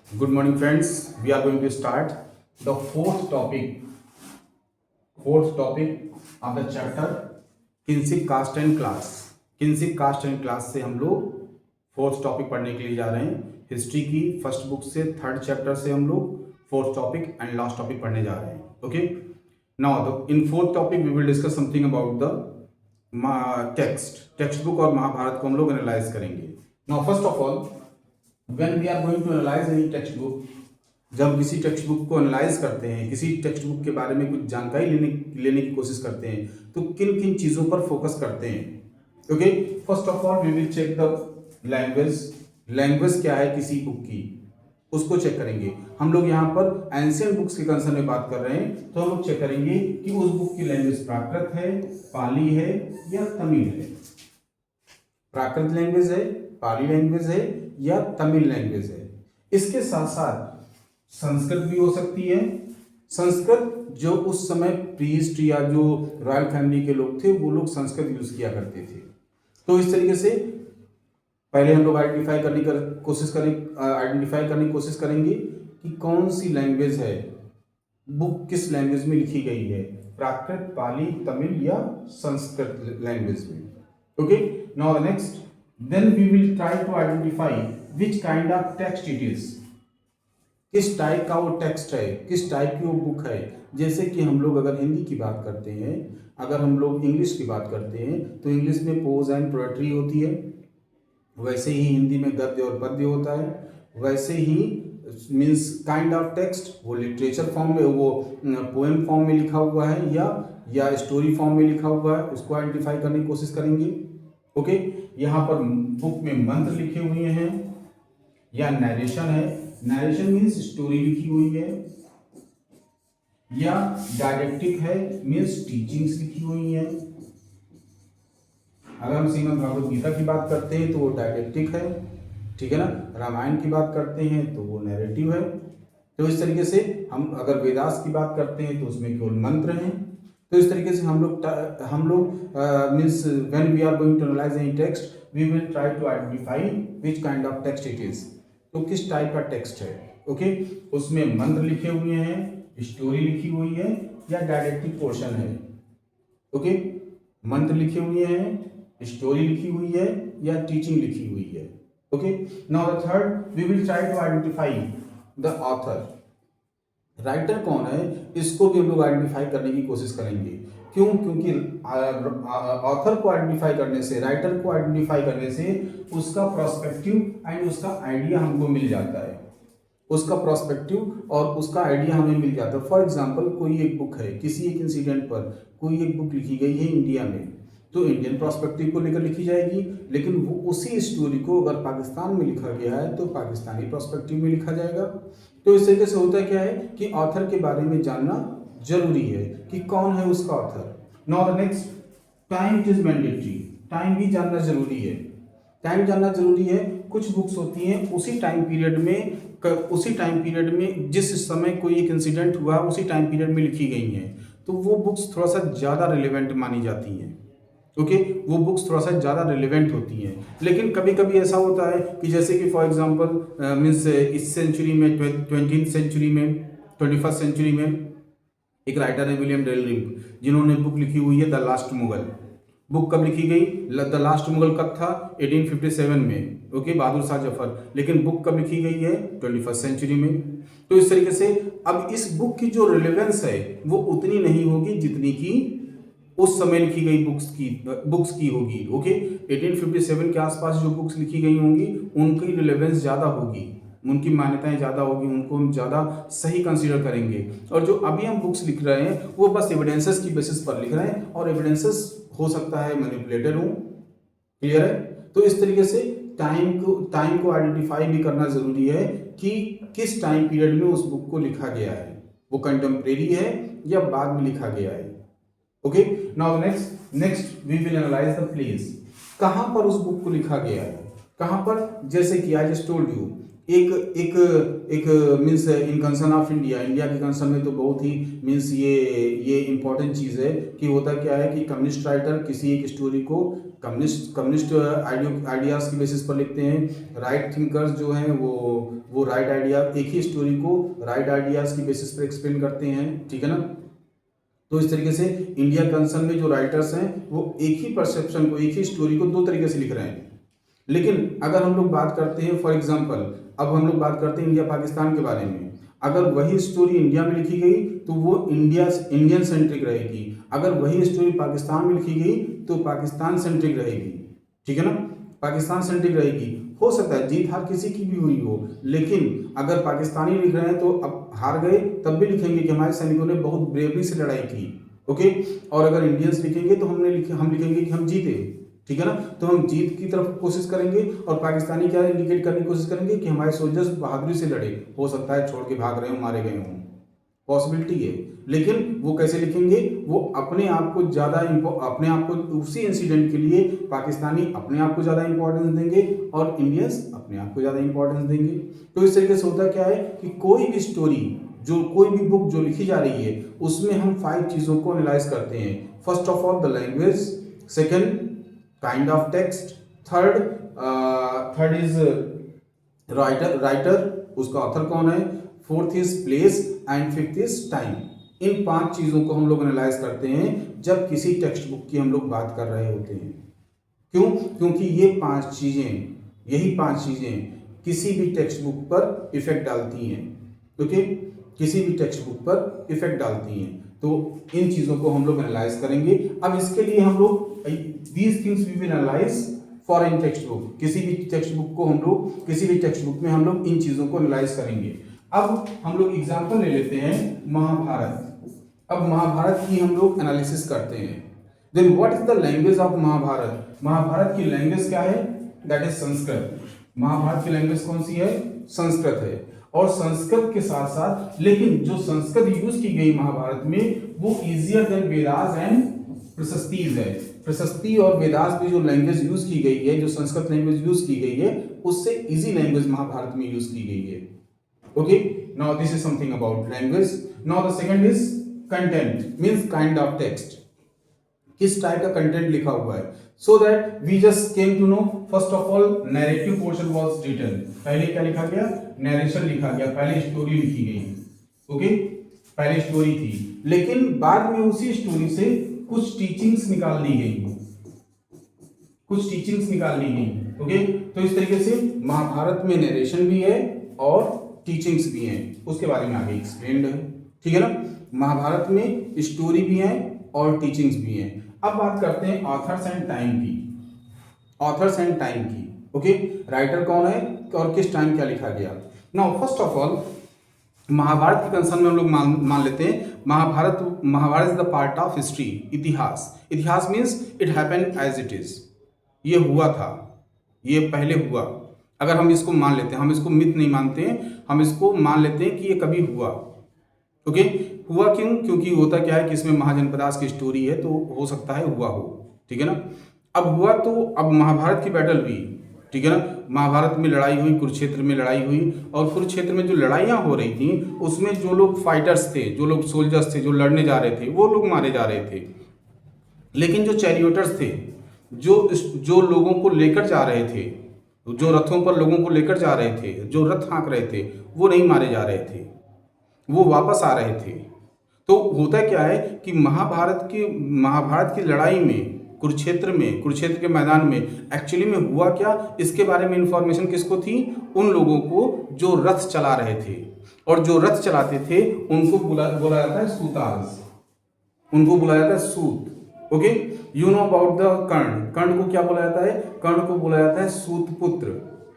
Good morning, friends. We are going to start the fourth topic of the chapter kinship caste and class. Kinship caste and class से हम लोग fourth topic पढ़ने के लिए जा रहे हैं। हिस्ट्री की फर्स्ट बुक से थर्ड चैप्टर से हम लोग fourth topic and last topic पढ़ने जा रहे हैं। Okay, now in fourth topic we will discuss something about the textbook और महाभारत को हम लोग एनालाइज करेंगे। Now first of all, when we are going to analyze any text book, जब किसी टेक्स्ट बुक को एनालाइज करते हैं, किसी टेक्स्ट बुक के बारे में कुछ जानकारी लेने की कोशिश करते हैं, तो किन किन चीज़ों पर फोकस करते हैं। Okay, first of all we will check the language क्या है किसी बुक की, उसको चेक करेंगे। हम लोग यहाँ पर एंशियंट बुक्स के कंसर्न में बात कर रहे हैं, तो हम लोग चेक करेंगे कि उस बुक की लैंग्वेज प्राकृत है, पाली है या तमिल है। प्राकृत लैंग्वेज है, पाली लैंग्वेज है या तमिल लैंग्वेज है। इसके साथ साथ संस्कृत भी हो सकती है। संस्कृत जो उस समय प्रीस्ट या जो रॉयल फैमिली के लोग थे वो लोग संस्कृत यूज किया करते थे। तो इस तरीके से पहले हम लोग आइडेंटिफाई करने की कोशिश करेंगे कि कौन सी लैंग्वेज है, बुक किस लैंग्वेज में लिखी गई है, प्राकृत, पाली, तमिल या संस्कृत लैंग्वेज में। Okay, now the next, then we will try to identify which kind of text it is, किस टाइप का वो टेक्स्ट है, किस टाइप की वो बुक है। जैसे कि हम लोग अगर हिंदी की बात करते हैं, अगर हम लोग इंग्लिश की बात करते हैं, तो इंग्लिश में पोज एंड पोएट्री होती है, वैसे ही हिंदी में गद्य और पद्य होता है। वैसे ही मीन्स काइंड ऑफ टेक्स्ट वो लिटरेचर फॉर्म में, वो पोएम फॉर्म में लिखा हुआ है या स्टोरी फॉर्म में लिखा हुआ है, उसको आइडेंटिफाई करने की कोशिश करेंगे। ओके, यहाँ पर बुक में मंत्र लिखे हुए हैं या नरेशन है, नरेशन मीन्स स्टोरी लिखी हुई है, या डायडेक्टिक है मीन्स टीचिंग्स लिखी हुई है। अगर हम श्रीमद् भागवत गीता की बात करते हैं तो वो डायडेक्टिक है, ठीक है ना। रामायण की बात करते हैं तो वो नैरेटिव है। तो इस तरीके से हम अगर वेदास की बात करते हैं तो उसमें केवल मंत्र हैं। तो इस तरीके से हम लोग means when we are going to analyse any text we will try to identify which kind of text it is, तो किस टाइप का टेक्स्ट है। ओके, उसमें मंत्र लिखे हुए हैं, स्टोरी लिखी हुई है या डायडेक्टिक पोर्शन है। ओके, मंत्र लिखे हुए हैं, स्टोरी लिखी हुई है या टीचिंग लिखी हुई है। Okay, now the third we will try to identify the author, writer कौन है, इसको भी हम लोग आइडेंटिफाई करने की कोशिश करेंगे। क्यों? क्योंकि ऑथर को आइडेंटिफाई करने से, राइटर को आइडेंटिफाई करने से उसका प्रोस्पेक्टिव एंड उसका आइडिया हमको मिल जाता है। उसका प्रोस्पेक्टिव और उसका आइडिया हमें मिल जाता है। फॉर एग्जांपल, कोई एक बुक है, किसी एक इंसिडेंट पर कोई एक बुक लिखी गई है इंडिया में, तो इंडियन प्रोस्पेक्टिव को लेकर लिखी जाएगी, लेकिन वो उसी स्टोरी को अगर पाकिस्तान में लिखा गया है तो पाकिस्तानी प्रोस्पेक्टिव में लिखा जाएगा। तो इस तरीके से होता क्या है कि ऑथर के बारे में जानना जरूरी है कि कौन है उसका author. Now the next, time is mandatory, time भी जानना जरूरी है। टाइम जानना जरूरी है। कुछ बुक्स होती हैं उसी टाइम पीरियड में जिस समय कोई एक इंसिडेंट हुआ उसी टाइम पीरियड में लिखी गई हैं, तो वो बुक्स थोड़ा सा ज़्यादा रिलेवेंट मानी जाती हैं। ओके, वो बुक्स थोड़ा सा ज़्यादा रिलेवेंट होती हैं। लेकिन कभी कभी ऐसा होता है कि जैसे कि फॉर एग्जांपल मीन्स इस सेंचुरी में, 20th सेंचुरी में, 21st सेंचुरी में एक राइटर है विलियम डेलरिंग, जिन्होंने बुक लिखी हुई है द लास्ट मुगल। बुक कब लिखी गई? द लास्ट मुगल कब था? 1857 में। ओके, बहादुर शाह जफर। लेकिन बुक कब लिखी गई है? 21st सेंचुरी में। तो इस तरीके से अब इस बुक की जो रिलेवेंस है वो उतनी नहीं होगी जितनी की उस समय लिखी गई बुक्स की होगी। ओके, 1857 के आसपास जो बुक्स लिखी गई होंगी उनकी रिलेवेंस ज़्यादा होगी, उनकी मान्यताएं ज़्यादा होगी, उनको हम ज़्यादा सही कंसीडर करेंगे। और जो अभी हम बुक्स लिख रहे हैं वो बस एविडेंसेस की बेसिस पर लिख रहे हैं, और एविडेंसेस हो सकता है मैनिपुलेटेड हो। क्लियर है? तो इस तरीके से टाइम को आइडेंटिफाई भी करना जरूरी है कि किस टाइम पीरियड में उस बुक को लिखा गया है, वो कंटेम्प्रेरी है या बाद में लिखा गया है। Okay, now next we will analyse the place, कहाँ पर उस बुक को लिखा गया है, कहाँ पर। जैसे कि आई जस्ट टोल्ड यू, एक means in concern of India के कंसर्न में तो बहुत ही मीन्स ये इंपॉर्टेंट चीज़ है कि होता क्या है कि कम्युनिस्ट राइटर किसी एक स्टोरी को कम्युनिस्ट आइडियाज़ की बेसिस पर लिखते हैं। राइट थिंकर्स जो हैं वो राइट आइडिया, एक ही स्टोरी को राइट आइडियाज़ की बेसिस पर एक्सप्लेन करते हैं, ठीक है ना। तो इस तरीके से इंडिया कंसर्न में जो राइटर्स हैं वो एक ही परसेप्शन को, एक ही स्टोरी को दो तरीके से लिख रहे हैं। लेकिन अगर हम लोग बात करते हैं, फॉर एग्जांपल अब हम लोग बात करते हैं इंडिया पाकिस्तान के बारे में, अगर वही स्टोरी इंडिया में लिखी गई तो वो इंडियन सेंट्रिक रहेगी, अगर वही स्टोरी पाकिस्तान में लिखी गई तो पाकिस्तान सेंट्रिक रहेगी, ठीक है ना, पाकिस्तान सेंट्रिक रहेगी। हो सकता है जीत हार किसी की भी हुई हो, लेकिन अगर पाकिस्तानी लिख रहे हैं तो अब हार गए तब भी लिखेंगे कि हमारे सैनिकों ने बहुत ब्रेवरी से लड़ाई की, ओके। और अगर इंडियंस लिखेंगे तो हम लिखेंगे कि हम जीते, ठीक है ना। तो हम जीत की तरफ कोशिश करेंगे और पाकिस्तानी क्या इंडिकेट करने की कोशिश करेंगे कि हमारे सोल्जर्स बहादुरी से लड़े, हो सकता है छोड़ के भाग रहे हो, मारे गए हों, पॉसिबिलिटी है। लेकिन वो कैसे लिखेंगे, वो अपने आप को ज़्यादा अपने आप को उसी इंसिडेंट के लिए पाकिस्तानी अपने आप को ज़्यादा इंपॉर्टेंस देंगे और इंडियंस अपने आप को ज़्यादा इंपॉर्टेंस देंगे। तो इस तरीके से होता क्या है कि कोई भी स्टोरी, जो कोई भी बुक जो लिखी जा रही है उसमें हम 5 चीज़ों को एनालाइज करते हैं। First of all the language, second kind of text, third is writer, उसका ऑथर कौन है, fourth is place and fifth is time. इन 5 चीज़ों को हम लोग एनालाइज करते हैं जब किसी टेक्स्ट बुक की हम लोग बात कर रहे होते हैं। क्यों? क्योंकि ये 5 चीज़ें, यही 5 चीज़ें किसी भी टेक्स्ट बुक पर इफेक्ट डालती हैं, ओके, किसी भी टेक्स्ट बुक पर इफेक्ट डालती हैं। तो इन चीज़ों को हम लोग एनालाइज करेंगे। अब इसके लिए हम लोग these things we will analyse for in textbook, किसी भी टेक्स्ट बुक को हम लोग, किसी भी टेक्स्ट बुक में हम लोग इन चीज़ों को एनालाइज करेंगे। अब हम लोग एग्जाम्पल ले लेते हैं महाभारत। अब महाभारत की हम लोग एनालिसिस करते हैं। Then what is the language of Mahabharata? Mahabharata की लैंग्वेज क्या है? That is Sanskrit. महाभारत की लैंग्वेज कौन सी है? संस्कृत है। और संस्कृत के साथ साथ, लेकिन जो संस्कृत यूज की गई महाभारत में वो इजियर देन वेदास एंड प्रशस्तीज है। प्रशस्ति और वेदास में जो लैंग्वेज यूज की गई है, जो संस्कृत लैंग्वेज यूज की गई है, उससे इजी लैंग्वेज महाभारत में यूज की गई है। Okay, now this is something about language. Now the second is content, means kind of text. किस टाइप का कंटेंट लिखा हुआ है, so that we just came to know first of all narrative portion was written. पहले क्या लिखा गया? Narration लिखा गया, पहले स्टोरी लिखी गई, ओके, पहले स्टोरी थी, लेकिन बाद में उसी स्टोरी से कुछ टीचिंग्स निकाल ली गई, कुछ टीचिंग्स निकाल ली गई, ओके। तो इस तरीके से महाभारत में नरेशन भी है और टीचिंग्स भी हैं, उसके बारे में आगे एक्सप्लेन्ड है, ठीक है ना। महाभारत में स्टोरी भी है और टीचिंग्स भी हैं। अब बात करते हैं ऑथर्स एंड टाइम की, ऑथर्स एंड टाइम की, ओके। राइटर कौन है और किस टाइम क्या लिखा गया। Now first of all Mahabharata के कंसर्न में हम लोग मान लेते हैं Mahabharata is the part of history, इतिहास। इतिहास means it happened as it is, ये हुआ था, ये पहले हुआ। अगर हम इसको मान लेते हैं, हम इसको मिथ नहीं मानते हैं, हम इसको मान लेते हैं कि ये कभी हुआ, ओके। हुआ क्यों? क्योंकि होता क्या है कि इसमें महाजनपदास की स्टोरी है, तो हो सकता है हुआ हो, ठीक है ना। अब हुआ तो अब महाभारत की बैटल हुई, ठीक है ना। महाभारत में लड़ाई हुई, कुरुक्षेत्र में लड़ाई हुई, और कुरुक्षेत्र में जो लड़ाइयाँ हो रही थी उसमें जो लोग फाइटर्स थे, जो लोग सोल्जर्स थे, जो लड़ने जा रहे थे, वो लोग मारे जा रहे थे। लेकिन जो चैरियोटर्स थे, जो लोगों को लेकर जा रहे थे, जो रथों पर लोगों को लेकर जा रहे थे, जो रथ हाँक रहे थे, वो नहीं मारे जा रहे थे, वो वापस आ रहे थे। तो होता क्या है कि महाभारत की लड़ाई में, कुरुक्षेत्र के मैदान में एक्चुअली में हुआ क्या, इसके बारे में इंफॉर्मेशन किसको थी? उन लोगों को जो रथ चला रहे थे, और जो रथ चलाते थे उनको बोला जाता है सूतार्स, उनको बोला जाता है सूत, okay. You know about the Karna. Karna को क्या बोला जाता है? कर्ण को बोला जाता है सूतपुत्र।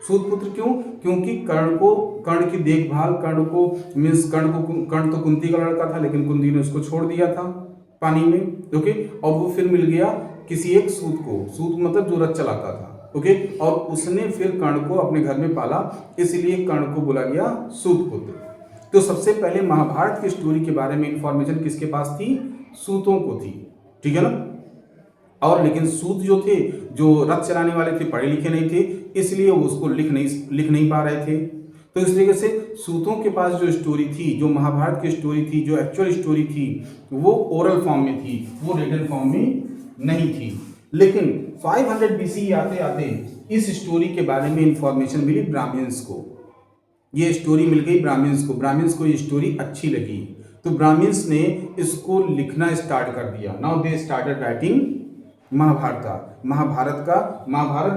सूतपुत्र क्यों? क्योंकि कर्ण की देखभाल, कर्ण तो कुंती का लड़का था, लेकिन कुंती ने उसको छोड़ दिया था पानी में, ओके। और वो फिर मिल गया किसी एक सूत को, सूत मतलब जो रथ चलाता था, ओके। और उसने फिर कर्ण को अपने घर में पाला, इसलिए कर्ण को बोला गया सूतपुत्र। तो सबसे पहले महाभारत की स्टोरी के बारे में इंफॉर्मेशन किसके पास थी? सूतों को थी, ठीक है ना। और लेकिन सूत जो थे, जो रथ चलाने वाले थे, पढ़े लिखे नहीं थे, इसलिए वो उसको लिख नहीं पा रहे थे। तो इस तरीके से सूतों के पास जो स्टोरी थी, जो महाभारत की स्टोरी थी, जो एक्चुअल स्टोरी थी, वो ओरल फॉर्म में थी, वो रिटन फॉर्म में नहीं थी। लेकिन 500 BC आते आते इस स्टोरी के बारे में इंफॉर्मेशन मिली ब्राह्मण्स को, ये स्टोरी मिल गई ब्राह्मण्स को ये स्टोरी अच्छी लगी, तो ब्राह्मण्स ने इसको लिखना स्टार्ट कर दिया। Now they started writing Mahabharata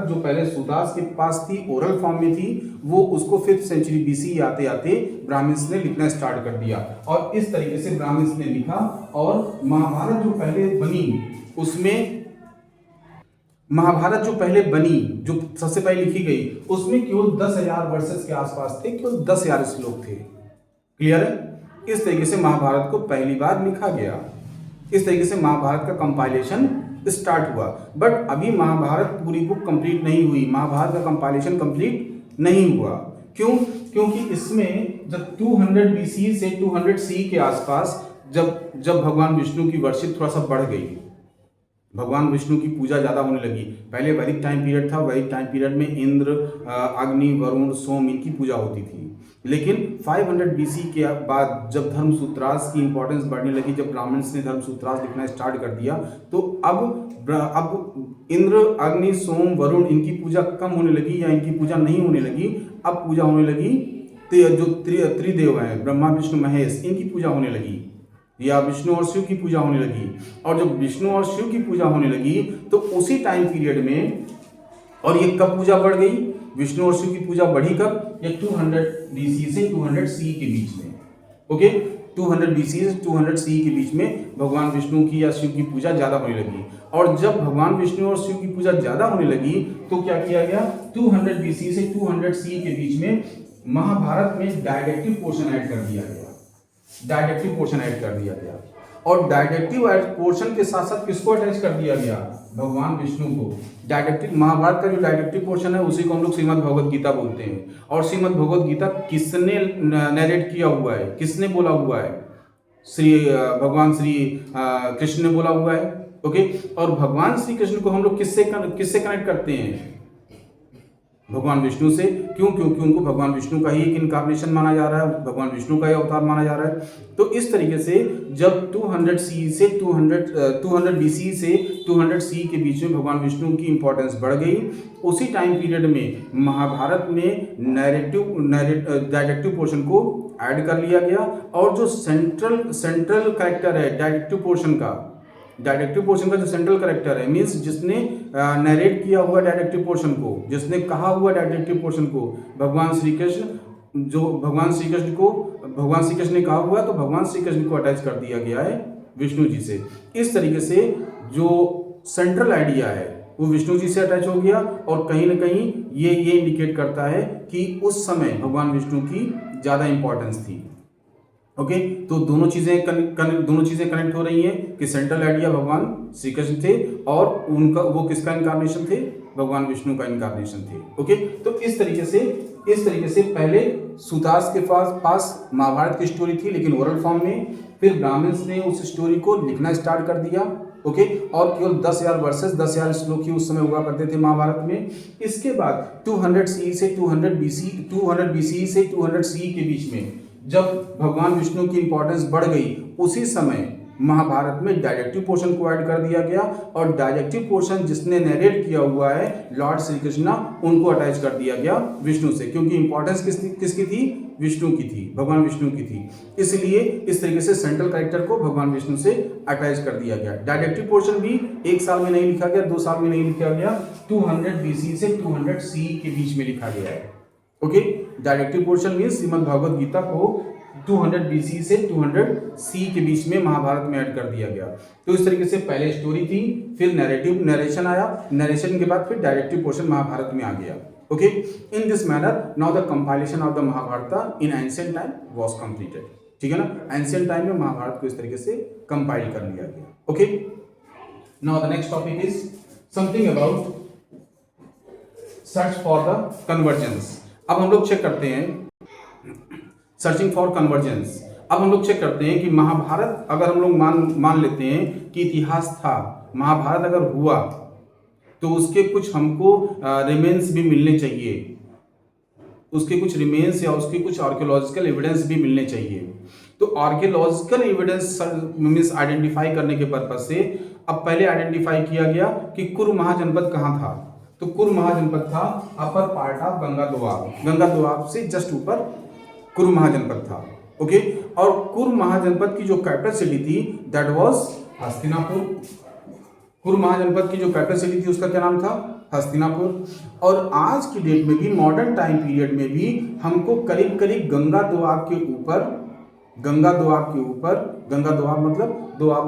जो पहले सुदास के पास थी, ओरल फॉर्म में थी, वो उसको 5th सेंचुरी BC आते आते ब्राह्मण्स ने लिखना स्टार्ट कर दिया, और इस तरीके से ब्राह्मण्स ने लिखा। और महाभारत जो पहले बनी, जो सबसे पहले लिखी गई, उसमें केवल 10,000 वर्सेस के आसपास थे, केवल 10,000 श्लोक थे। क्लियर है? इस तरीके से महाभारत को पहली बार लिखा गया, इस तरीके से महाभारत का कंपाइलेशन स्टार्ट हुआ। बट अभी महाभारत पूरी बुक कंप्लीट नहीं हुई, महाभारत का कंपाइलेशन कंप्लीट नहीं हुआ। क्यों? क्योंकि इसमें जब 200 BC से 200 CE के आसपास जब भगवान विष्णु की वर्शिप थोड़ा सा बढ़ गई, भगवान विष्णु की पूजा ज़्यादा होने लगी। पहले वैदिक टाइम पीरियड था, वैदिक टाइम पीरियड में इंद्र, अग्नि, वरुण, सोम, इनकी पूजा होती थी। लेकिन 500 BC के बाद जब धर्मसूत्रास की इंपॉर्टेंस बढ़ने लगी, जब ब्राह्मण्स ने धर्मसूत्रास लिखना स्टार्ट कर दिया, तो अब इंद्र, अग्नि, सोम, वरुण, इनकी पूजा कम होने लगी या इनकी पूजा नहीं होने लगी। अब पूजा होने लगी जो त्रिदेव हैं, ब्रह्मा, विष्णु, महेश, इनकी पूजा होने लगी, या विष्णु और शिव की पूजा होने लगी। और जब विष्णु और शिव की पूजा होने लगी तो उसी टाइम पीरियड में, और ये कब पूजा बढ़ गई, विष्णु और शिव की पूजा बढ़ी कब, या 200 BC से 200 CE के बीच में। ओके, 200 BC से 200 CE के बीच में भगवान विष्णु की या शिव की पूजा ज़्यादा होने लगी। और जब भगवान विष्णु और शिव की पूजा ज़्यादा होने लगी तो क्या किया गया, 200 BC से 200 CE के बीच में महाभारत में डायडेक्टिव पोर्शन ऐड कर दिया गया, और डायडेक्टिव पोर्शन के साथ साथ किसको अटैच कर दिया गया, भगवान विष्णु को। डायडेक्टिव, महाभारत का जो डायडेक्टिव पोर्शन है उसी को हम लोग श्रीमद् भगवद गीता बोलते हैं। और श्रीमद् भगवद गीता किसने नरेट किया हुआ है, किसने बोला हुआ है, भगवान श्री कृष्ण ने बोला हुआ है। ओके, और भगवान श्री कृष्ण को हम लोग किससे कनेक्ट करते हैं, भगवान विष्णु से। क्यों? क्योंकि उनको भगवान विष्णु का ही एक इनकार्नेशन माना जा रहा है, भगवान विष्णु का ही अवतार माना जा रहा है। तो इस तरीके से जब 200 BC से 200 CE के बीच में भगवान विष्णु की इंपॉर्टेंस बढ़ गई, उसी टाइम पीरियड में महाभारत में डायडेक्टिव पोर्शन को ऐड कर लिया गया। और जो सेंट्रल कैरेक्टर है डायडेक्टिव पोर्शन का जो सेंट्रल कैरेक्टर है, मीन्स जिसने नरेट किया हुआ डायडेक्टिव पोर्शन को, जिसने कहा हुआ डायडेक्टिव पोर्शन को, भगवान श्री कृष्ण ने कहा हुआ, तो भगवान श्री कृष्ण को अटैच कर दिया गया है विष्णु जी से। इस तरीके से जो सेंट्रल आइडिया है वो विष्णु जी से अटैच हो गया, और कहीं ना कहीं ये इंडिकेट करता है कि उस समय भगवान विष्णु की ज़्यादा इंपॉर्टेंस थी। ओके, तो दोनों चीजें कनेक्ट हो रही हैं कि सेंट्रल आइडिया भगवान श्री कृष्ण थे, और उनका वो किसका इनकार्नेशन थे, भगवान विष्णु का इनकार्नेशन थे। ओके, तो इस तरीके से पहले सुदास के पास महाभारत की स्टोरी थी, लेकिन ओरल फॉर्म में। फिर ब्राह्मण्स ने उस स्टोरी को लिखना स्टार्ट कर दिया। ओके, और केवल 10,000 वर्सेस 10,000 श्लोक ही उस समय हुआ करते थे महाभारत में। इसके बाद 200 CE से 200 BC से 200 CE के बीच में जब भगवान विष्णु की इंपॉर्टेंस बढ़ गई, उसी समय महाभारत में डायरेक्टिव पोर्शन को ऐड कर दिया गया, और डायरेक्टिव पोर्शन जिसने नरेट किया हुआ है लॉर्ड श्री कृष्णा, उनको अटैच कर दिया गया विष्णु से, क्योंकि इंपॉर्टेंस किसकी थी, विष्णु की थी, भगवान विष्णु की थी। इसलिए इस तरीके से सेंट्रल कैरेक्टर को भगवान विष्णु से अटैच कर दिया गया। डायरेक्टिव पोर्शन भी 1 साल में नहीं लिखा गया, 2 साल में नहीं लिखा गया, 200 BC से 200 CE के बीच में लिखा गया है। Okay, directive portion means Shrimad Bhagavad Gita को 200 BC से 200 CE के बीच में महाभारत में ऐड कर दिया गया। तो इस तरीके से पहले स्टोरी थी, फिर नरेशन आया, नरेशन के बाद फिर डायरेक्टिव पोर्शन महाभारत में आ गया। Okay, in this manner now the compilation of the Mahabharata in ancient time was completed. ठीक है ना, एंशिएंट टाइम में महाभारत को इस तरीके से कंपाइल कर लिया गया। Okay, now the next topic is something about search for the convergence. अब हम लोग चेक करते हैं सर्चिंग फॉर कन्वर्जेंस। अब हम लोग चेक करते हैं कि महाभारत अगर हम लोग मान लेते हैं कि इतिहास था, महाभारत अगर हुआ तो उसके कुछ हमको रिमेन्स भी मिलने चाहिए, उसके कुछ रिमेन्स या उसके कुछ आर्कियोलॉजिकल एविडेंस भी मिलने चाहिए। तो आर्कियोलॉजिकल एविडेंस मीन्स आइडेंटिफाई करने के पर्पज से अब पहले आइडेंटिफाई किया गया कि कुरु महाजनपद कहाँ था, तो कुरु महाजनपद था upper part of Ganga Doab, Ganga Doab से जस्ट ऊपर कुरु महाजनपद था। ओके, और कुरु महाजनपद की जो कैपिटल सिटी थी दैट वाज हस्तिनापुर। कुरु महाजनपद की जो कैपिटल सिटी थी उसका क्या नाम था, हस्तिनापुर। और आज की डेट में भी, मॉडर्न टाइम पीरियड में भी हमको करीब करीब गंगा दोआब के ऊपर, गंगा दोआब के ऊपर, गंगा दोआब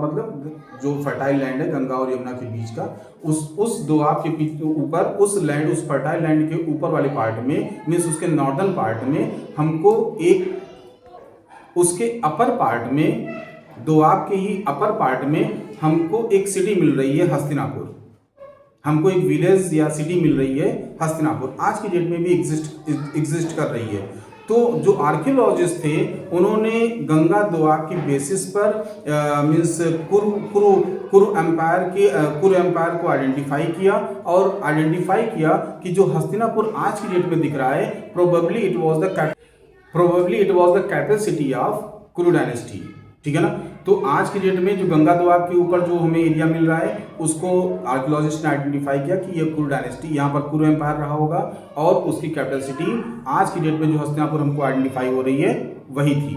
मतलब जो फर्टाइल लैंड है गंगा और यमुना के बीच का, उस दोआब के ऊपर, उस लैंड, उस फर्टाइल लैंड के ऊपर वाले पार्ट में, मीन्स उसके नॉर्दर्न पार्ट में हमको एक, उसके अपर पार्ट में, दोआब के ही अपर पार्ट में हमको एक सिटी मिल रही है हस्तिनापुर, हमको एक विलेज या सिटी मिल रही है हस्तिनापुर, आज की डेट में भी एग्जिस्ट कर रही है। तो जो आर्कियोलॉजिस्ट थे उन्होंने गंगा दोआब की बेसिस पर मीन्स कुरु एम्पायर को आइडेंटिफाई किया, और आइडेंटिफाई किया कि जो हस्तिनापुर आज की डेट में दिख रहा है probably it was the capital city of कुरु डायनेस्टी, ठीक है ना। तो आज की डेट में जो गंगा दोआब के ऊपर जो हमें एरिया मिल रहा है उसको आर्कियोलॉजिस्ट ने आइडेंटिफाई किया कि ये कुरु डायनेस्टी, यहाँ पर कुरु एम्पायर रहा होगा, और उसकी कैपिटल सिटी आज की डेट में जो हस्तिनापुर हमको आइडेंटिफाई हो रही है वही थी।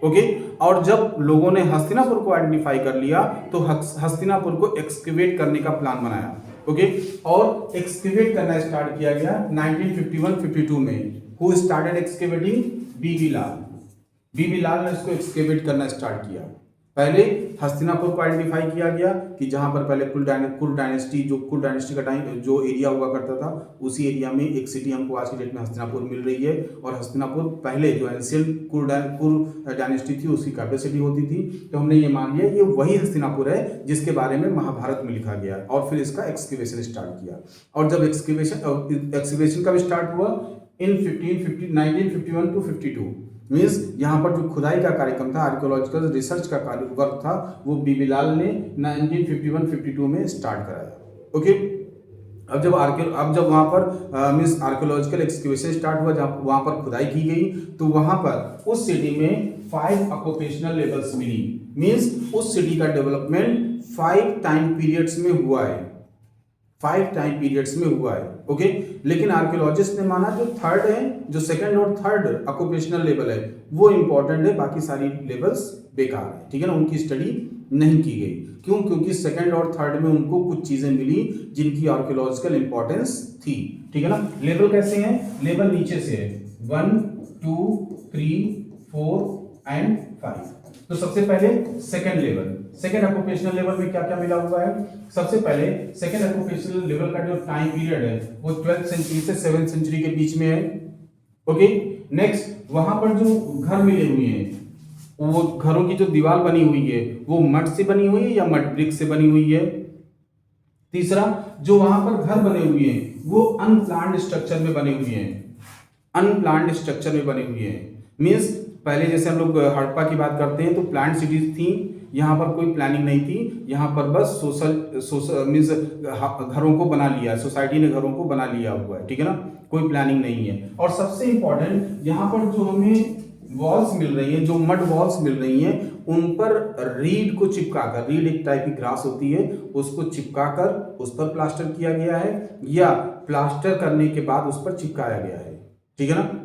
ओके, और जब लोगों ने हस्तिनापुर को आइडेंटिफाई कर लिया तो हस्तिनापुर को एक्सकेवेट करने का प्लान बनाया। ओके, और एक्सकेवेट करना स्टार्ट किया गया 1951-52 में। Who started excavating? B B Lal ने इसको एक्सकेवेट करना स्टार्ट किया। पहले हस्तिनापुर को आइडेंटिफाई किया गया कि जहां पर पहले कुल डायनेस्टी का टाइम जो एरिया हुआ करता था, उसी एरिया में एक सिटी हमको आज की डेट में हस्तिनापुर मिल रही है। और हस्तिनापुर पहले जो एंशिएंट कुल डायनेस्टी थी उसकी कैपिटल सिटी होती थी। तो हमने ये मान लिया ये वही हस्तिनापुर है जिसके बारे में महाभारत में लिखा गया, और फिर इसका एक्सकेवेशन स्टार्ट किया। और जब एक्सकेवेशन कब स्टार्ट हुआ? इन 1951-52 मीन्स यहाँ पर जो खुदाई का कार्यक्रम था, आर्कियोलॉजिकल रिसर्च का वर्क था, वो बीबी लाल ने 1951-52 में स्टार्ट कराया। ओके, अब जब वहाँ पर मीन्स आर्कियोलॉजिकल एक्सकेवेशन स्टार्ट हुआ, जहाँ वहाँ पर खुदाई की गई, तो वहाँ पर उस सिटी में 5 ऑक्यूपेशनल लेवल्स मिली। मीन्स उस सिटी का डेवलपमेंट 5 टाइम पीरियड्स में हुआ है, 5 टाइम पीरियड्स में हुआ है। ओके, लेकिन आर्कियोलॉजिस्ट ने माना जो थर्ड है, जो सेकंड और थर्ड ऑक्यूपेशनल लेवल है वो इंपॉर्टेंट है, बाकी सारी लेवल्स बेकार है, ठीक है ना, उनकी स्टडी नहीं की गई। क्यों? क्योंकि सेकंड और थर्ड में उनको कुछ चीजें मिली जिनकी आर्कियोलॉजिकल इंपॉर्टेंस थी, ठीक है ना। लेवल कैसे हैं? लेवल नीचे से है 1, 2, 3, 4 एंड 5। तो सबसे पहले second level, second occupational level में क्या क्या मिला हुआ है? सबसे पहले सेकंड ऑक्यूपेशनल लेवल का जो टाइम पीरियड है वो 12th सेंचुरी से 7th सेंचुरी के बीच में है। ओके, नेक्स्ट वहां पर जो घर मिले हुए हैं, वो घरों की जो दीवार बनी हुई है वो मड से बनी हुई है या मड ब्रिक से बनी हुई है। तीसरा, जो वहां पर घर बने हुए हैं वो अनप्लान्ड स्ट्रक्चर में बने हुए हैं, अनप्लान्ड स्ट्रक्चर में बने हुए हैं। मीन्स पहले जैसे हम लोग हड़प्पा की बात करते हैं तो प्लान्ड सिटीज थी, यहाँ पर कोई प्लानिंग नहीं थी, यहाँ पर बस सोशल मीन्स घरों को बना लिया, सोसाइटी ने घरों को बना लिया हुआ है, ठीक है ना, कोई प्लानिंग नहीं है। और सबसे इंपॉर्टेंट, यहाँ पर जो हमें वॉल्स मिल रही हैं, जो मड वॉल्स मिल रही हैं, उन पर रीड को चिपकाकर, रीड एक टाइप की ग्रास होती है, उसको चिपकाकर उस पर प्लास्टर किया गया है, या प्लास्टर करने के बाद उस पर चिपकाया गया है, ठीक है ना,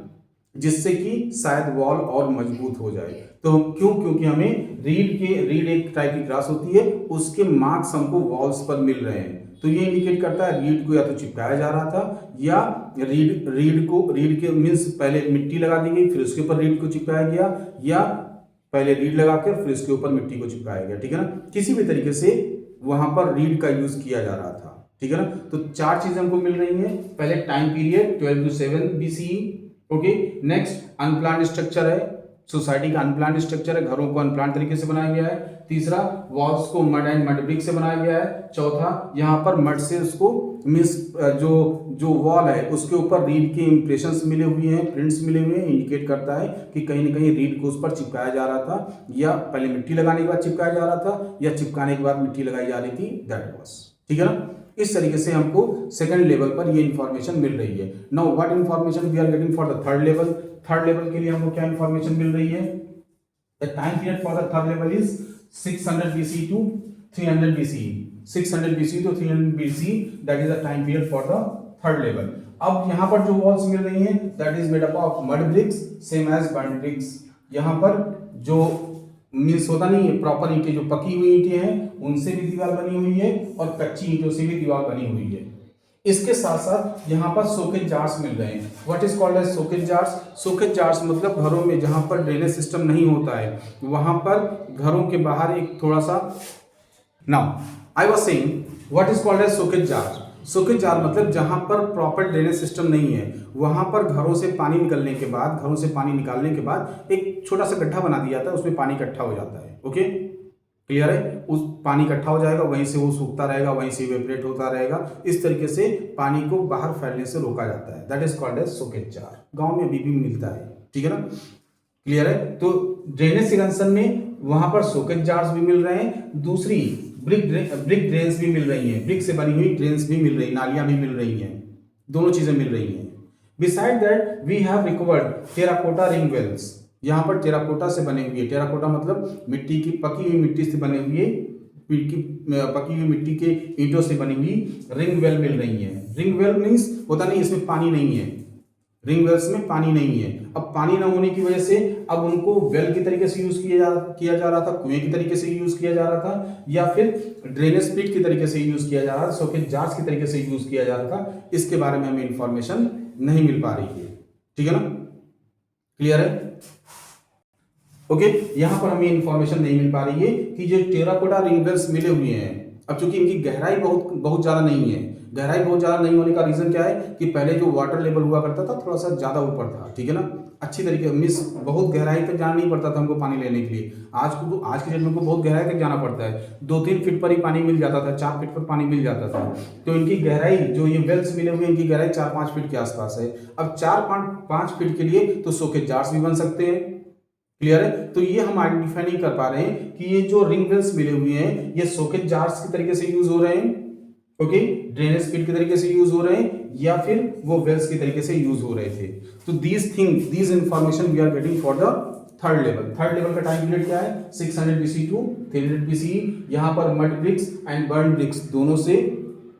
जिससे कि शायद वॉल और मजबूत हो जाए। तो क्यों? क्योंकि हमें रीड एक टाइप की ग्रास होती है, उसके मार्क्स हमको वॉल्स पर मिल रहे हैं। तो ये इंडिकेट करता है रीड को या तो चिपकाया जा रहा था, या रीड के मीन्स पहले मिट्टी लगा दी गई फिर उसके ऊपर रीड को चिपकाया गया, या पहले रीड लगाकर फिर उसके ऊपर मिट्टी को चिपकाया गया, ठीक है ना। किसी भी तरीके से वहां पर रीड का यूज किया जा रहा था, ठीक है ना। तो 4 चीजें हमको मिल रही हैं। पहले time period 12 to 7 BCE। Okay, next unplanned structure है, सोसाइटी का अनप्लान्ड स्ट्रक्चर है, घरों को अनप्लान्ड तरीके से बनाया गया है। तीसरा, वॉल्स को मड एंड मड ब्रिक से बनाया गया है। चौथा, यहाँ पर मड से उसको मीन्स जो वॉल है उसके ऊपर रीड के इंप्रेशंस मिले हुए हैं, प्रिंट्स मिले हुए हैं, इंडिकेट करता है कि कहीं ना कहीं रीड को उस पर चिपकाया जा रहा था, या पहले मिट्टी लगाने के बाद चिपकाया जा रहा था, या चिपकाने के बाद मिट्टी लगाई जा रही थी, दैट वाज, ठीक है ना। इस तरीके से हमको सेकंड लेवल पर ये इंफॉर्मेशन मिल रही है। Now what information we are getting for the third level? Third level के लिए हमको क्या इंफॉर्मेशन मिल रही है? The time period for the third level is 600 BCE to 300 BCE। 600 BC to 300 BC, that is the time period for the third level. अब यहाँ पर जो वॉल्स मिल रही हैं that is made up of mud bricks same as burn bricks. यहाँ पर जो मीन्स होता नहीं है प्रॉपर ईंटें, जो पकी हुई ईंटें हैं उनसे भी दीवार बनी हुई है और कच्ची ईंटों से भी दीवार बनी हुई है। इसके साथ साथ यहाँ पर सोकेज जार्स मिल रहे हैं। What is called as soakage jars? Soakage jars मतलब घरों में जहाँ पर ड्रेनेज सिस्टम नहीं होता है वहाँ पर घरों के बाहर एक थोड़ा सा। Now I was saying what is called as soakage jar. Soakage jar मतलब जहाँ पर प्रॉपर ड्रेनेज सिस्टम नहीं है वहाँ पर घरों से पानी निकलने के बाद, घरों से पानी निकालने के बाद एक छोटा सा गड्ढा बना दिया जाता है, उसमें पानी इकट्ठा हो जाता है। ओके, क्लियर है? उस पानी इकट्ठा हो जाएगा, वहीं से वो सूखता रहेगा, वहीं से इवेपोरेट होता रहेगा। इस तरीके से पानी को बाहर फैलने से रोका जाता है। That is called as soakage jar. गांव में अभी भी मिलता है, ठीक है ना? क्लियर है? तो ड्रेनेज सिलेक्शन में वहां पर सोकेज जार्स भी मिल रहे हैं, दूसरी ब्रिक ड्रेन्स भी मिल रही हैं, ब्रिक से बनी हुई ड्रेन्स भी मिल रही, नालियां भी मिल रही हैं, दोनों चीजें मिल रही हैं। Beside that we have recovered terracotta ring wells. यहाँ पर टेराकोटा से बने हुए, टेराकोटा मतलब मिट्टी की पकी हुई मिट्टी से बने हुए, पकी हुई मिट्टी के ईंटों से बनी हुई रिंग वेल मिल रही है। रिंग वेल मीन्स होता नहीं इसमें पानी नहीं है, रिंग वेल्स में पानी नहीं है। अब पानी न होने की वजह से अब उनको वेल की तरीके से यूज किया जा रहा था, कुएं की तरीके से यूज किया जा रहा था, या फिर ड्रेनेज पिट की तरीके से यूज किया जा रहा था, सोकेज जार्स की तरीके से यूज किया जा रहा था। इसके बारे में हमें इंफॉर्मेशन नहीं मिल पा रही है, ठीक है ना? क्लियर है? ओके, यहां पर हमें इंफॉर्मेशन नहीं मिल पा रही है कि जो टेराकोटा रिंग वेल्स मिले हुए हैं, अब चूंकि इनकी गहराई बहुत ज्यादा नहीं है। गहराई बहुत ज्यादा नहीं होने का रीजन क्या है कि पहले जो वाटर लेवल हुआ करता था थोड़ा सा ज्यादा ऊपर था, ठीक है ना? अच्छी तरीके मीन्स बहुत गहराई तक जाना नहीं पड़ता था हमको पानी लेने के लिए। आज के डेट में को बहुत गहराई तक जाना पड़ता है, 2-3 फीट पर ही पानी मिल जाता था, 4 फीट पर पानी मिल जाता था। तो इनकी गहराई जो ये वेल्स मिले हुए इनकी गहराई 4-5 फीट के आसपास है। अब 4-5 फीट के लिए तो सोकेज जार्स भी बन सकते हैं। क्लियर है? तो ये हम आइडेंटिफाई नहीं कर पा रहे हैं कि ये जो रिंग वेल्स मिले हुए हैं ये सोकेज जार्स की तरीके से यूज हो रहे हैं, ओके, ड्रेनेज पिट के तरीके से यूज हो रहे हैं, या फिर वो वेल्स के तरीके से यूज हो रहे थे। तो these information we are getting for the third level. Third level का टाइम पीरियड क्या है? 600 BC टू 300 BC। यहाँ पर mud bricks and burn bricks दोनों से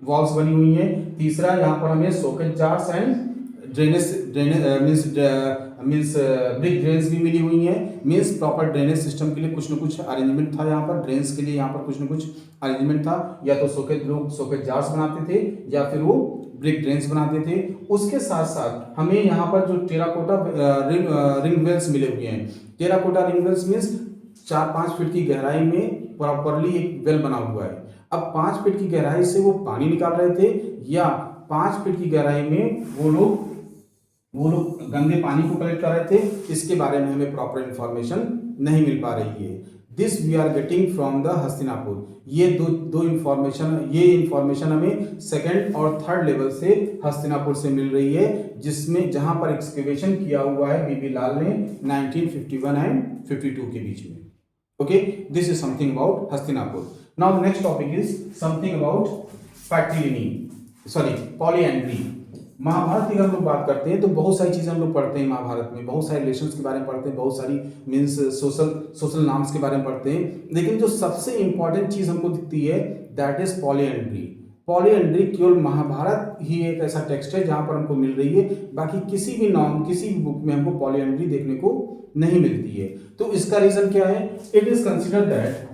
वॉल्स बनी हुई हैं। तीसरा यहाँ पर हमें soakage jars and means brick drains भी मिली हुई हैं। मीन्स प्रॉपर ड्रेनेज सिस्टम के लिए कुछ न कुछ अरेंजमेंट था, यहाँ पर ड्रेन्स के लिए यहाँ पर कुछ न कुछ अरेंजमेंट था। या तो सोकेज जार्स बनाते थे या फिर वो ब्रिक ड्रेन्स बनाते थे। उसके साथ साथ हमें यहाँ पर जो टेराकोटा रिंग वेल्स मिले हुए हैं, terracotta ring wells means 4-5 feet की गहराई में प्रॉपरली एक वेल बना हुआ है। अब 5 फीट की गहराई से वो पानी निकाल रहे थे या 5 फीट की गहराई में वो लोग गंदे पानी को कलेक्ट कर रहे थे, इसके बारे में हमें प्रॉपर इंफॉर्मेशन नहीं मिल पा रही है। This we are getting from the Hastinapur. ये ये इंफॉर्मेशन हमें सेकंड और थर्ड लेवल से हस्तिनापुर से मिल रही है, जिसमें जहां पर एक्सकेवेशन किया हुआ है बीबी लाल ने 1951 एंड 52 के बीच में। Okay, this is something about Hastinapur. Now next topic is something about polyandry. Mahabharat की अगर हम लोग बात करते हैं तो बहुत सारी चीजें हम लोग पढ़ते हैं महाभारत में, बहुत सारे रिलेशंस के बारे में पढ़ते हैं, बहुत सारी मीन्स सोशल नॉर्म्स के बारे में पढ़ते हैं। लेकिन जो सबसे इंपॉर्टेंट चीज हमको दिखती है दैट इज पॉलीएंड्री। पॉलीएंड्री केवल महाभारत ही एक ऐसा टेक्स्ट है जहां पर हमको मिल रही है, बाकी किसी भी बुक में हमको पॉलीएंड्री देखने को नहीं मिलती है। तो इसका रीजन क्या है? इट इज कंसिडर दैट,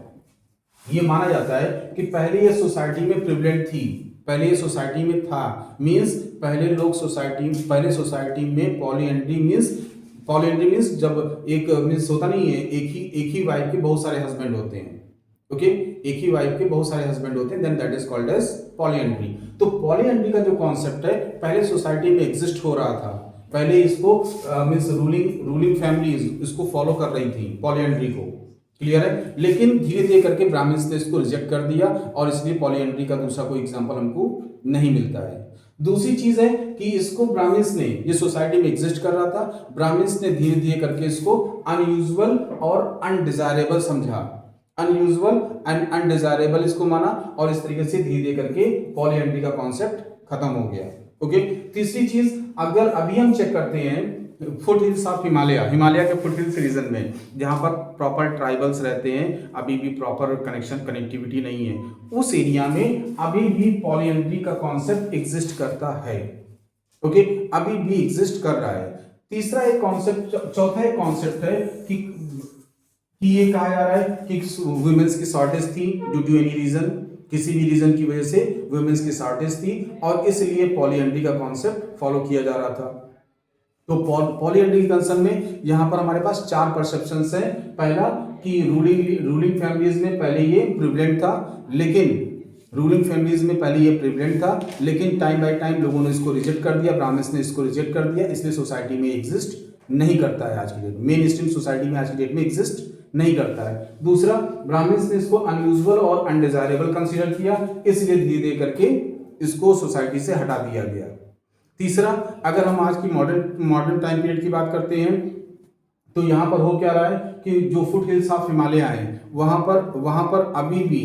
ये माना जाता है कि पहले ये सोसाइटी में प्रिवलेंट थी, पहले ये सोसाइटी में था। मीन्स पहले सोसाइटी में पॉलीएंड्री मीन्स जब एक मीन्स होता नहीं है, एक ही वाइफ के बहुत सारे हस्बैंड होते हैं। ओके, एक ही वाइफ के बहुत सारे हस्बैंड होते हैं, then that is called as polyandry. तो पॉलीएंड्री का जो कॉन्सेप्ट है पहले सोसाइटी में एग्जिस्ट हो रहा था। पहले इसको मीन्स रूलिंग फैमिलीज इसको फॉलो कर रही थी पॉलीएंड्री को। क्लियर है? लेकिन धीरे धीरे करके ब्राह्मण्स ने इसको रिजेक्ट कर दिया और इसलिए पॉलीएंड्री का दूसरा कोई एग्जांपल हमको नहीं मिलता है। दूसरी चीज है कि इसको ब्राह्मण्स ने, ये सोसाइटी में एग्जिस्ट कर रहा था, ब्राह्मण्स ने धीरे धीरे करके इसको अनयूजुअल और अनडिजायरेबल समझा, अनयूजुअल एंड अनडिजायरेबल इसको माना, और इस तरीके से धीरे धीरे करके पॉलीएंड्री का कॉन्सेप्ट खत्म हो गया। ओके, तीसरी चीज, अगर अभी हम चेक करते हैं foot hills of Himalaya, Himalaya के फुट हिल्स रीजन में जहाँ पर प्रॉपर ट्राइबल्स रहते हैं, अभी भी प्रॉपर कनेक्टिविटी नहीं है, उस एरिया में अभी भी पॉलीएंड्री का कॉन्सेप्ट एग्जिस्ट करता है। ओके, अभी भी एग्जिस्ट कर रहा है। तीसरा एक कॉन्सेप्ट, चौथा एक कॉन्सेप्ट है कि ये कहा जा रहा है कि वुमेन्स की शॉर्टेज थी ड्यू टू एनी रीजन, किसी भी रीजन की वजह से वुमेन्स की शॉर्टेज थी और इसलिए पॉलीएंड्री का कॉन्सेप्ट फॉलो किया जा रहा था। तो पॉलीएंड्री के कंसर्न में यहाँ पर हमारे पास 4 परसेप्शंस हैं। पहला कि रूलिंग फैमिलीज में पहले ये प्रिवलेंट था, लेकिन टाइम बाय टाइम लोगों ने इसको रिजेक्ट कर दिया, ब्राह्मण्स ने इसको रिजेक्ट कर दिया, इसलिए सोसाइटी में एग्जिस्ट नहीं करता है आज की डेट, मेन स्ट्रीम सोसाइटी में आज की डेट में एग्जिस्ट नहीं करता है। दूसरा, ब्राह्मण्स ने इसको अनयूजुअल और अनडिजायरेबल कंसीडर किया, इसलिए धीरे धीरे करके इसको सोसाइटी से हटा दिया गया। तीसरा, अगर हम आज की मॉडर्न टाइम पीरियड की बात करते हैं तो यहाँ पर हो क्या रहा है कि जो फुट हिल्स ऑफ हिमालय हैं वहाँ पर अभी भी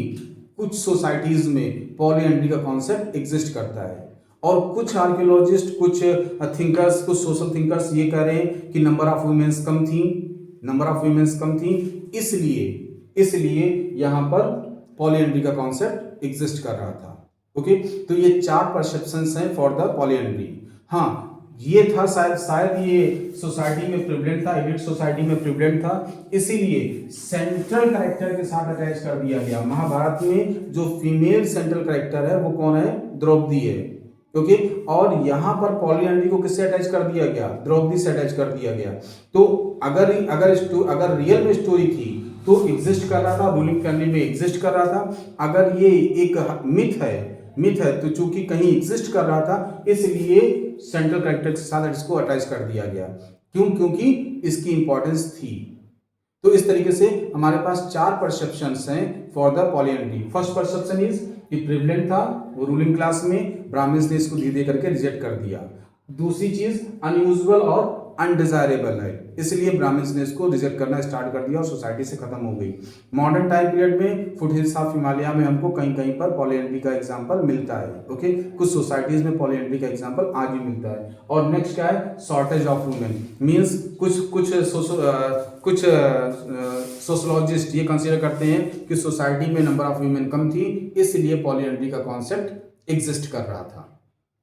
कुछ सोसाइटीज में पॉलीएंड्री का कॉन्सेप्ट एग्जिस्ट करता है और कुछ आर्कियोलॉजिस्ट, कुछ थिंकर्स, कुछ सोशल थिंकर्स ये कह रहे हैं कि नंबर ऑफ वुमेन्स कम थी, इसलिए यहाँ पर पॉलीएंड्री का कॉन्सेप्ट एग्जिस्ट कर रहा था। ओके, तो ये 4 परसेप्शंस हैं फॉर द पॉलीएंड्री। हाँ, ये था शायद ये सोसाइटी में प्रिवलेंट था, एलिट सोसाइटी में प्रिवलेंट था, इसीलिए सेंट्रल कैरेक्टर के साथ अटैच कर दिया गया। महाभारत में जो फीमेल सेंट्रल कैरेक्टर है वो कौन है? द्रौपदी है। ओके, और यहाँ पर पॉलीएंड्री को किससे अटैच कर दिया गया? द्रौपदी से अटैच कर दिया गया। तो अगर रियल में स्टोरी थी तो एग्जिस्ट कर रहा था, रूलिंग फैमिली में एग्जिस्ट कर रहा था। अगर ये एक मिथ है तो चूंकि कहीं एग्जिस्ट कर रहा था इसलिए सेंट्रल कैरेक्टर के साथ इसको अटैच कर दिया गया। क्योंकि इसकी इंपॉर्टेंस थी। तो इस तरीके से हमारे पास 4 परसेप्शंस हैं for the polyandry. First perception is कि प्रिवलेंट था, वो रूलिंग क्लास में, ब्राह्मण्स ने इसको धीरे करके रिजेक्ट कर दिया। दूसरी चीज अनयूजुअल और अनडिजायरेबल है, इसलिए ब्राह्मण्स ने इसको रिजेक्ट करना स्टार्ट कर दिया और सोसाइटी से खत्म हो गई। मॉडर्न टाइम पीरियड में फुट हिल्स ऑफ हिमालय में हमको कहीं कहीं पर पॉलीएंड्री का एग्जांपल मिलता है। ओके, कुछ सोसाइटीज में पॉलीएंड्री का एग्जांपल आज भी मिलता है। और नेक्स्ट क्या है? शॉर्टेज ऑफ वुमेन मीन्स कुछ सोशोलॉजिस्ट ये कंसीडर करते हैं कि सोसाइटी में नंबर ऑफ वुमेन कम थी, इसलिए पॉलीएंड्री का कॉन्सेप्ट एग्जिस्ट कर रहा था।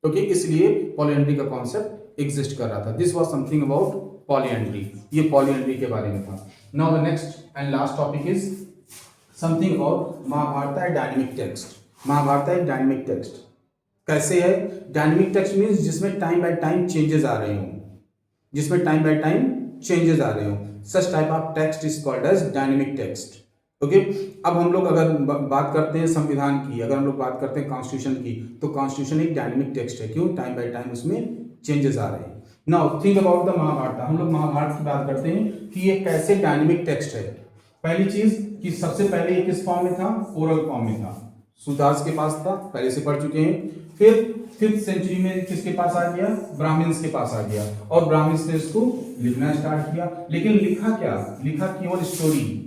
ओके, इसलिए पॉलीएंड्री का कॉन्सेप्ट एग्जिस्ट कर रहा था। This was something about polyandry, ये पॉलीएंड्री के बारे में था। Now the next and last topic is something about Mahabharat and dynamic text. Mahabharat एक डायनेमिक टेक्स्ट कैसे है? डायनेमिक टेक्स्ट मीन्स जिसमें टाइम बाय टाइम चेंजेस आ रहे हों, such type of text is called as dynamic text. Okay, अब हम लोग अगर बात करते हैं संविधान की, अगर हम लोग बात करते हैं कॉन्स्टिट्यूशन की, तो कॉन्स्टिट्यूशन एक डायनेमिक टेक्स्ट है। क्यों? टाइम बाय टाइम उसमें चेंजेस आ रहे हैं। Now think about the Mahabharat. हम लोग महाभारत की बात करते हैं कि ये कैसे डायनेमिक टेक्स्ट है। पहली चीज कि सबसे पहले ये किस फॉर्म में था? ओरल फॉर्म में था। सूरदास के पास था, पहले से पढ़ चुके हैं। फिर 5th सेंचुरी में किसके पास आ गया? ब्राह्मण्स के पास आ गया और ब्राह्मण्स ने इसको लिखना स्टार्ट किया। लेकिन लिखा क्या? लिखा केवल स्टोरी।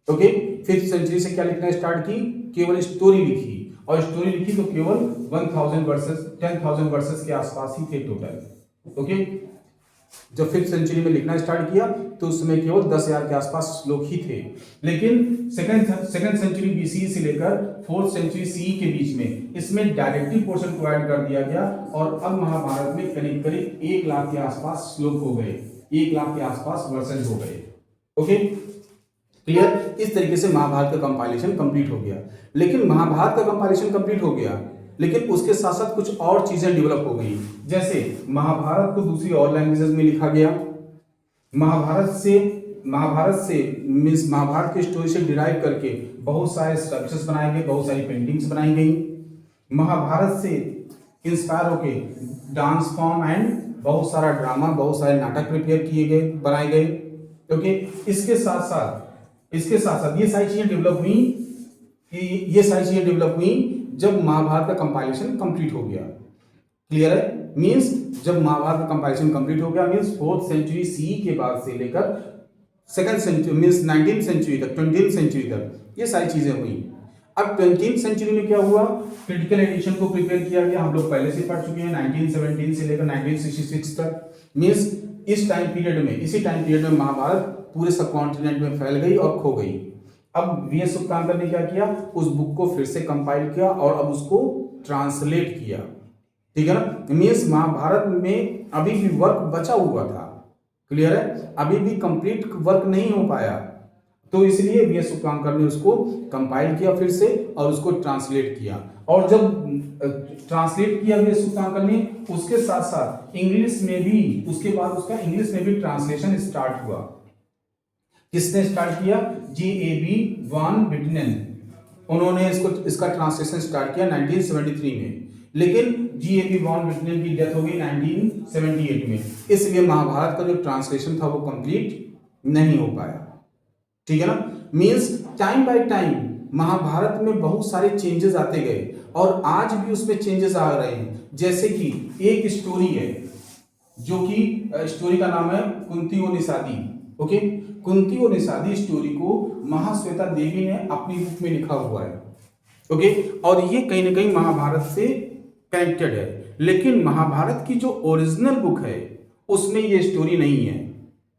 ओके, 5th सेंचुरी से क्या लिखना स्टार्ट की? केवल स्टोरी लिखी, और स्टोरी लिखी तो केवल 10,000 वर्सेस के आसपास ही थे टोटल। ओके, जब 5th सेंचुरी में लिखना स्टार्ट किया तो उसमें केवल 10,000 के आसपास श्लोक ही थे। लेकिन सेकंड सेंचुरी बीसी से लेकर 4th सेंचुरी सी के बीच में इसमें डायरेक्टिव पोर्शन प्रोवाइड कर दिया गया और अब महाभारत में करीब 1 लाख के आसपास श्लोक हो गए, 1 लाख के आसपास वर्सेस हो गए। Okay, clear? इस तरीके से महाभारत का कंपाइलेशन कंप्लीट हो गया। लेकिन महाभारत का कंपाइलेशन कंप्लीट हो गया, लेकिन उसके साथ साथ कुछ और चीजें डेवलप हो गई। जैसे महाभारत को दूसरी और लैंग्वेजेस में लिखा गया। महाभारत से मीन्स महाभारत की स्टोरी से डिराइव करके बहुत सारे स्कल्पचर्स बनाए गए, बहुत सारी पेंटिंग्स बनाई गई। महाभारत से इंस्पायर होके डांस फॉर्म एंड बहुत सारा ड्रामा, बहुत सारे नाटक प्रिपेयर किए गए, बनाए गए। ओके, इसके साथ साथ ये सारी चीजें डेवलप हुई जब महाभारत का कंपाइलेशन कंप्लीट हो गया। क्लियर है? मींस जब महाभारत का कंपाइलेशन कंप्लीट हो गया मींस 4th सेंचुरी सी के बाद से लेकर 2nd century means 19th century तक, 20th सेंचुरी तक ये सारी चीजें हुई। अब 20th सेंचुरी में क्या हुआ? क्रिटिकल एडिशन को प्रिपेयर किया गया। हम लोग पहले से पढ़ चुके हैं 1917 से लेकर 1966 तक। मींस इसी टाइम पीरियड में महाभारत पूरे सब कॉन्टिनेंट में फैल गई और खो गई। अब वी.एस. सुखतांकर ने क्या किया, उस बुक को फिर से कंपाइल किया और अब उसको ट्रांसलेट किया, ठीक है ना। मीन्स महाभारत में अभी भी वर्क बचा हुआ था, क्लियर है, अभी भी कंप्लीट वर्क नहीं हो पाया, तो इसलिए वी.एस. सुखतांकर ने उसको कंपाइल किया फिर से और उसको ट्रांसलेट किया। और जब ट्रांसलेट किया वी.एस. सुखतांकर ने, उसके साथ साथ इंग्लिश में भी, उसके बाद उसका इंग्लिश में भी ट्रांसलेशन स्टार्ट हुआ। किसने स्टार्ट किया, J.A.B. वान बिटनेन, उन्होंने इसका ट्रांसलेशन स्टार्ट किया 1973 में, लेकिन J.A.B. वान बिटनेन की डेथ हो गई 1978 में, इसलिए महाभारत का जो ट्रांसलेशन था वो कंप्लीट नहीं हो पाया, ठीक है ना। Means time by time Mahabharat में बहुत सारे चेंजेस आते गए और आज भी उसमें चेंजेस आ रहे हैं। जैसे कि एक स्टोरी है जो कि स्टोरी का नाम है कुंती और निषादी, ओके। कुंती और निषादी स्टोरी को महाश्वेता देवी ने अपनी बुक में लिखा हुआ है, ओके, और ये कहीं ना कहीं महाभारत से कनेक्टेड है, लेकिन महाभारत की जो ओरिजिनल बुक है उसमें ये स्टोरी नहीं है,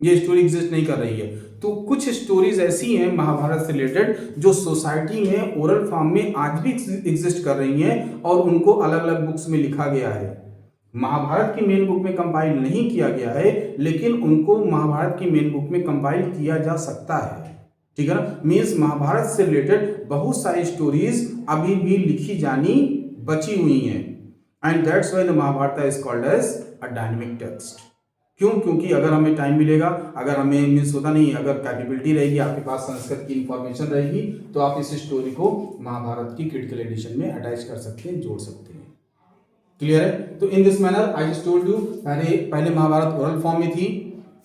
ये स्टोरी एग्जिस्ट नहीं कर रही है। तो कुछ स्टोरीज ऐसी हैं महाभारत से रिलेटेड जो सोसाइटी में ओरल फॉर्म में आज भी एग्जिस्ट कर रही हैं और उनको अलग अलग बुक्स में लिखा गया है। महाभारत की मेन बुक में कंपाइल नहीं किया गया है, लेकिन उनको महाभारत की मेन बुक में कंपाइल किया जा सकता है, ठीक है ना। मीन्स महाभारत से रिलेटेड बहुत सारी स्टोरीज अभी भी लिखी जानी बची हुई हैं, and that's why the Mahabharat is called as a dynamic text. क्यों, क्योंकि अगर हमें टाइम मिलेगा, अगर हमें मीन्स होता नहीं, अगर कैपेबिलिटी रहेगी, आपके पास संस्कृत की इंफॉर्मेशन रहेगी, तो आप इस स्टोरी को महाभारत की क्रिटिकल एडिशन में अटैच कर सकते हैं, जोड़ सकते हैं, क्लियर है। तो इन this manner I just told you, पहले महाभारत ओरल फॉर्म में थी,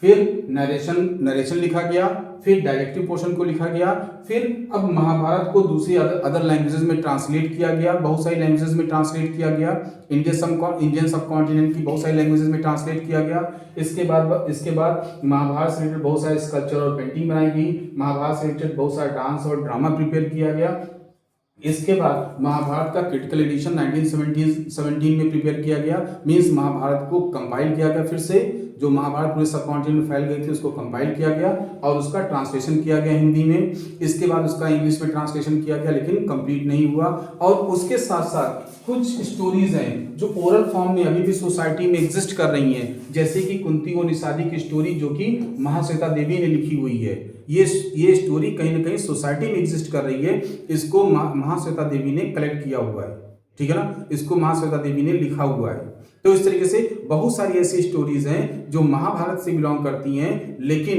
फिर नरेशन लिखा गया, फिर डायरेक्टिव पोर्शन को लिखा गया, फिर अब महाभारत को दूसरी अदर लैंग्वेजेस में ट्रांसलेट किया गया, बहुत सारी लैंग्वेजेस में ट्रांसलेट किया गया, इंडियन सब कॉन्टिनेंट की बहुत सारी लैंग्वेजेस में ट्रांसलेट किया गया। इसके बाद महाभारत से रिलेटेड बहुत सारे स्कल्पचर और पेंटिंग बनाई गई, महाभारत से रिलेटेड बहुत सारा डांस और ड्रामा प्रिपेयर किया गया। इसके बाद महाभारत का क्रिटिकल एडिशन 1917 में प्रिपेयर किया गया, मीन्स महाभारत को कंपाइल किया गया, फिर से जो महाभारत पूरे सब कॉन्टिनेंट में फैल गई थी उसको कंपाइल किया गया और उसका ट्रांसलेशन किया गया हिंदी में। इसके बाद उसका इंग्लिश में ट्रांसलेशन किया गया, लेकिन कंप्लीट नहीं हुआ। और उसके साथ साथ कुछ स्टोरीज हैं जो ओरल फॉर्म में अभी भी सोसाइटी में एग्जिस्ट कर रही हैं, जैसे कि कुंती और निषादी की स्टोरी जो कि महाश्वेता देवी ने लिखी हुई है। ये स्टोरी कहीं ना कहीं सोसाइटी में एग्जिस्ट कर रही है, इसको महाश्वेता देवी ने कलेक्ट किया हुआ है, ठीक है ना, इसको महाश्वेता देवी ने लिखा हुआ है। तो इस तरीके से बहुत सारी ऐसी स्टोरीज हैं जो महाभारत से बिलोंग करती हैं, लेकिन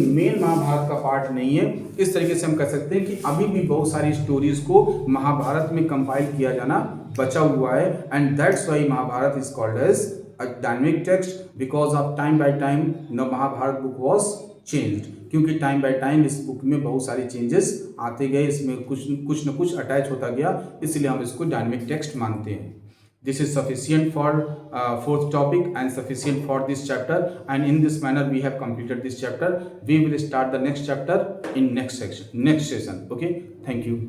मेन महाभारत का पार्ट नहीं है। इस तरीके से हम कह सकते हैं कि अभी भी बहुत सारी स्टोरीज को महाभारत में कंपाइल किया जाना बचा हुआ है, and that's why Mahabharat is called as a dynamic text because of time by time the Mahabharata book was changed, क्योंकि टाइम बाय टाइम इस बुक में बहुत सारे चेंजेस आते गए, इसमें कुछ न कुछ अटैच होता गया, इसलिए हम इसको डायनेमिक टेक्स्ट मानते हैं। This is sufficient for fourth topic and sufficient for this chapter, and in this manner we have completed this chapter. We will start the next chapter in next session. Okay, thank you.